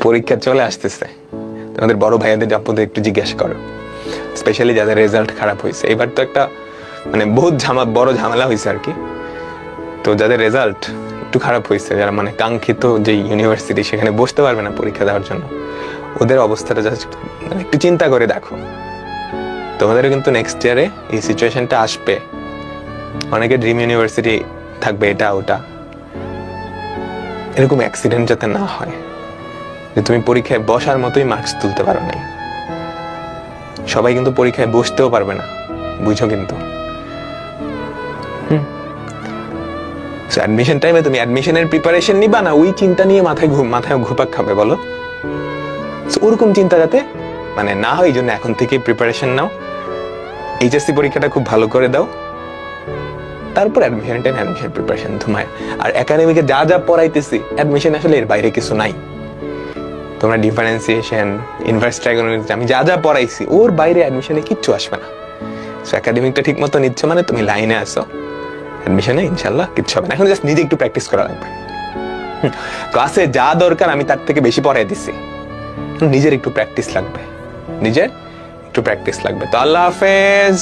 পরীক্ষা চলে আসতেছে, তোমাদের বড় ভাইয়াদের আপনাদের একটু জিজ্ঞাসা করো, স্পেশালি যাদের রেজাল্ট খারাপ হয়েছে। এবার তো একটা মানে বহুত বড় ঝামেলা হয়েছে আর কি। তো যাদের রেজাল্ট একটু খারাপ হয়েছে, যারা মানে কাঙ্ক্ষিত যে ইউনিভার্সিটি সেখানে বসতে পারবে না পরীক্ষা দেওয়ার জন্য, ওদের অবস্থাটা জাস্ট মানে একটু চিন্তা করে দেখো। তোমাদেরও কিন্তু নেক্সট ইয়ারে এই সিচুয়েশনটা আসবে। অনেকে ড্রিম ইউনিভার্সিটি থাকবে, এটা ওটা, এরকম অ্যাক্সিডেন্ট যাতে না হয় যে তুমি পরীক্ষায় বসার মতোই মার্কস তুলতে পারো নাই। সবাই কিন্তু পরীক্ষায় বসতেও পারবে না, বুঝো কিন্তু। অ্যাডমিশন টাইমে তুমি অ্যাডমিশনের প্রিপারেশন নিবা না ওই চিন্তা নিয়ে মাথায় ঘুরপাক খাবে বলো? ওরকম চিন্তা যাতে মানে না হয়, এই জন্য এখন থেকে প্রিপারেশন নাও। এইচএসসি পরীক্ষাটা খুব ভালো করে দাও, তারপর অ্যাডমিশন টাইম অ্যাডমিশন প্রিপারেশন তোমায়। আর একাডেমিকে যা যা পড়াইতেছি অ্যাডমিশন আসলে এর বাইরে কিছু নাই। তোমরা ডিফারেন্সিয়েশন, ইনভার্স ট্রাইগোনোমেট্রি, আমি যা যা পড়াইছি ওর বাইরে অ্যাডমিশনে কিচ্ছু আসবে না। সো একাডেমিকটা ঠিক মতো নিচ্ছ মানে তুমি লাইনে আসো, অ্যাডমিশনে ইনশাল্লাহ কিচ্ছু হবে না। এখন জাস্ট নিজে একটু প্র্যাকটিস করা লাগবে। ক্লাসে যা দরকার আমি তার থেকে বেশি পড়াই দিছি, নিজের একটু প্র্যাকটিস লাগবে, নিজের একটু প্র্যাকটিস লাগবে। তো আল্লাহ হাফেজ।